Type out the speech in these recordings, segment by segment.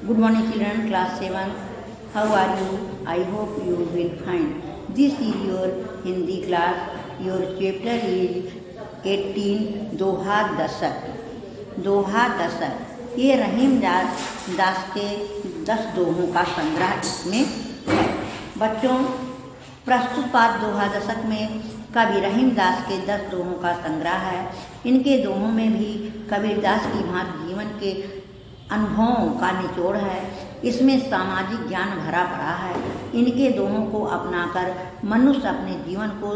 Good morning children, class 7. How are you? I hope you will fine. This is your Hindi class. Your chapter is 18 दोहा दशक. दोहा दशक ये रहीम दास के 10 दोहों का संग्रह इसमें है. बच्चों, प्रस्तुत पाठ दोहा दशक में कवि रहीम दास के 10 दोहों का संग्रह है. इनके दोहों में भी कबीरदास की भांति जीवन के अनुभवों का निचोड़ है. इसमें सामाजिक ज्ञान भरा पड़ा है. इनके दोहों को अपनाकर मनुष्य अपने जीवन को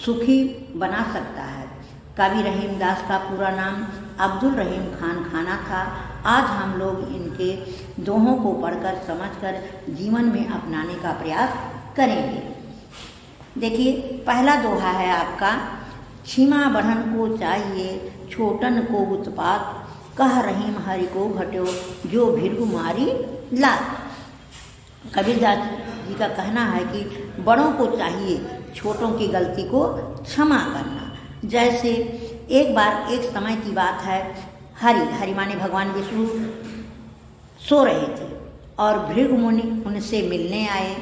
सुखी बना सकता है. कवि रहीम दास का पूरा नाम अब्दुल रहीम खान खाना था. आज हम लोग इनके दोहों को पढ़कर समझकर जीवन में अपनाने का प्रयास करेंगे. देखिए, पहला दोहा है आपका. क्षमा बढ़न को चाहिए छोटन को उत्पात, कह रहीम हरि को घट्यो जो भृगु मारी लात. कबीरदास जी का कहना है कि बड़ों को चाहिए छोटों की गलती को क्षमा करना. जैसे एक बार एक समय की बात है, हरि माने भगवान विष्णु सो रहे थे और भृगु मुनि उनसे मिलने आए.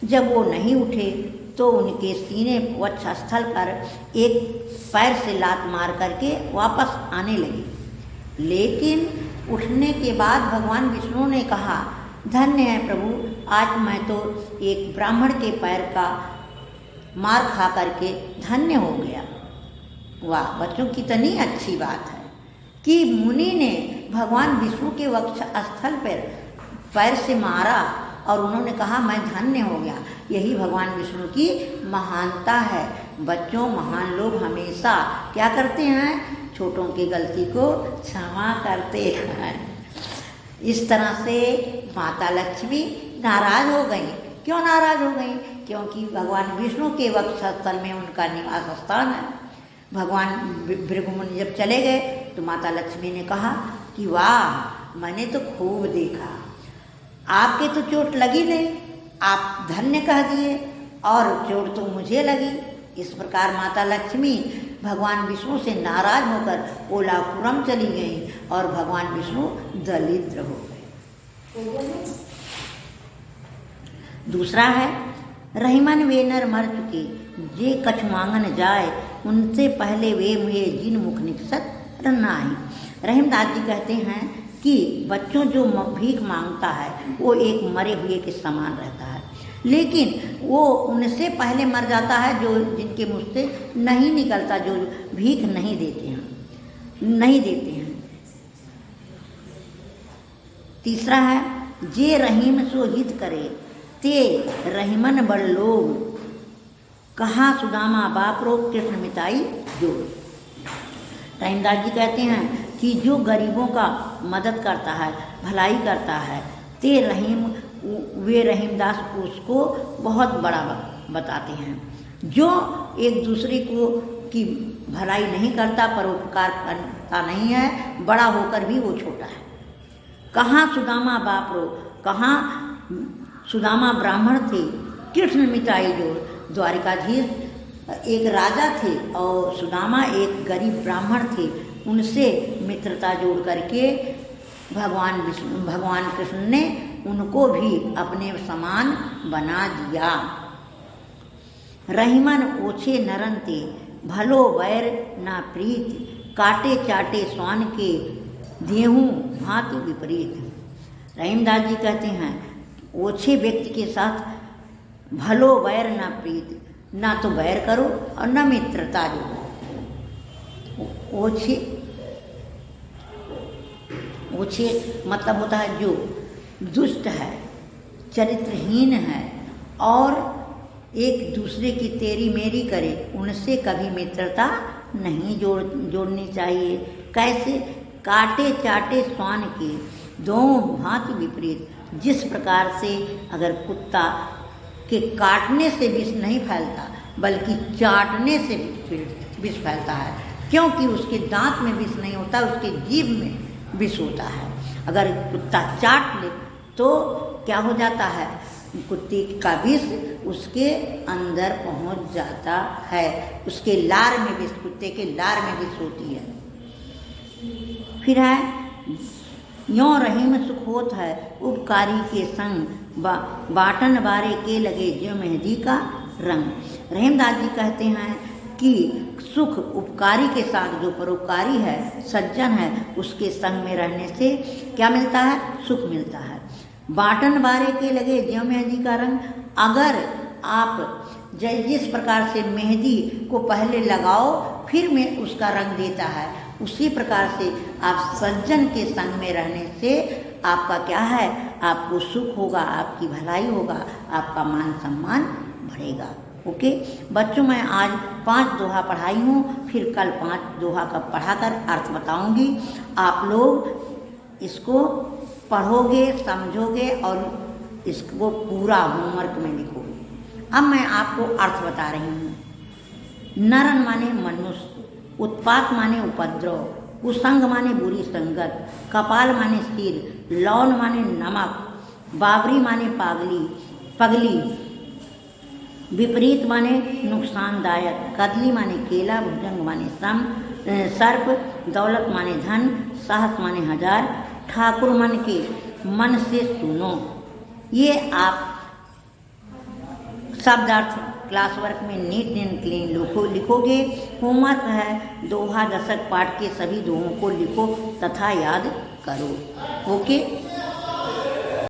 जब वो नहीं उठे तो उनके सीने वक्षस्थल पर एक पैर से लात मार करके वापस आने लगे. लेकिन उठने के बाद भगवान विष्णु ने कहा, धन्य है प्रभु, आज मैं तो एक ब्राह्मण के पैर का मार खा करके धन्य हो गया. वाह बच्चों, कितनी अच्छी बात है कि मुनि ने भगवान विष्णु के वक्षस्थल पर पैर से मारा और उन्होंने कहा मैं धन्य हो गया. यही भगवान विष्णु की महानता है. बच्चों, महान लोग हमेशा क्या करते हैं? छोटों की गलती को क्षमा करते हैं. इस तरह से माता लक्ष्मी नाराज हो गई. क्यों नाराज हो गई? क्योंकि भगवान विष्णु के वक्षस्थल में उनका निवास स्थान है. भगवान भृगुमुनि जब चले गए तो माता लक्ष्मी ने कहा कि वाह, मैंने तो खूब देखा, आपके तो चोट लगी नहीं, आप धन्य कह दिए और चोट तो मुझे लगी. इस प्रकार माता लक्ष्मी भगवान विष्णु से नाराज होकर ओलापुरम चली गई और भगवान विष्णु दलिद्र हो गए. दूसरा है, रहीमन वे नर मर चुके जे कछु मांगन जाए, उनसे पहले वे मुझे जिन मुख निकसत रनाई. रहीमदास जी कहते हैं कि बच्चों जो भीख मांगता है वो एक मरे हुए के समान रहता है, लेकिन वो उनसे पहले मर जाता है जो जिनके मुँह से नहीं निकलता, जो भीख नहीं देते हैं. तीसरा है, जे रहीम सो हित करे ते रहीमन बड़ लोग, कहा सुदामा बापरो कृष्ण मिताई जो. रहीमदास जी कहते हैं कि जो गरीबों का मदद करता है, भलाई करता है, ते रहीम वे रहीमदास उसको बहुत बड़ा बताते हैं. जो एक दूसरे को की भलाई नहीं करता, परोपकार करता नहीं है, बड़ा होकर भी वो छोटा है. कहाँ सुदामा बापरो, कहाँ सुदामा ब्राह्मण थे, कृष्ण मिताई जो. द्वारिकाधीश एक राजा थे और सुदामा एक गरीब ब्राह्मण थे. उनसे मित्रता जोड़ करके भगवान कृष्ण ने उनको भी अपने समान बना दिया. रहीमन ओछे नरन ते भलो वैर ना प्रीत, काटे चाटे स्वान के देहूँ भांति विपरीत. रहीमदास जी कहते हैं ओछे व्यक्ति के साथ भलो वैर ना प्रीत, ना तो वैर करो और न मित्रता जोड़ो. ओछे मतलब होता है जो दुष्ट है, चरित्रहीन है और एक दूसरे की तेरी मेरी करे, उनसे कभी मित्रता नहीं जोड़नी चाहिए. कैसे? काटे चाटे स्वान के दोनों भांति विपरीत. जिस प्रकार से अगर कुत्ता के काटने से विष नहीं फैलता बल्कि चाटने से विष फैलता है, क्योंकि उसके दांत में विष नहीं होता, उसके जीभ में विष होता है. अगर कुत्ता चाट ले तो क्या हो जाता है? कुत्ते का विष उसके अंदर पहुंच जाता है. उसके लार में विष, कुत्ते के लार में विष होती है. फिर है यों रहीम सुख होत है उपकारी के संग, बाटन बारे के लगे ज्यों मेहंदी का रंग। रहीमदास जी कहते हैं कि सुख उपकारी के साथ, जो परोपकारी है, सज्जन है, उसके संग में रहने से क्या मिलता है? सुख मिलता है। बाटन बारे के लगे ज्यों मेहंदी का रंग, अगर आप जिस प्रकार से मेहंदी को पहले लगाओ फिर में उसका रंग देता है, उसी प्रकार से आप सज्जन के संग में रहने से आपका क्या है? आपको सुख होगा, आपकी भलाई होगा, आपका मान सम्मान बढ़ेगा। ओके बच्चों, मैं आज 5 दोहा पढ़ाई हूँ, फिर कल 5 दोहा का पढ़ाकर अर्थ बताऊंगी। आप लोग इसको पढ़ोगे, समझोगे और इसको पूरा होमवर्क में लिखोगे। अब मैं आपको अर्थ बता रही हूँ। नरन माने मनुष्य, उत्पात माने उपद्रव, कुसंग माने बुरी संगत, कपाल माने सिर, लौन माने नमक, बाबरी माने पगली, विपरीत माने नुकसानदायक, कदली माने केला, भुजंग माने सर्प, दौलत माने धन, साहस माने हजार, ठाकुर मन के मन से सुनो। ये आप शब्दार्थ क्लास वर्क में नीट एंड क्लीन लिखोगे। होमवर्क है दोहा दशक पाठ के सभी दोहों को लिखो तथा याद करो। ओके।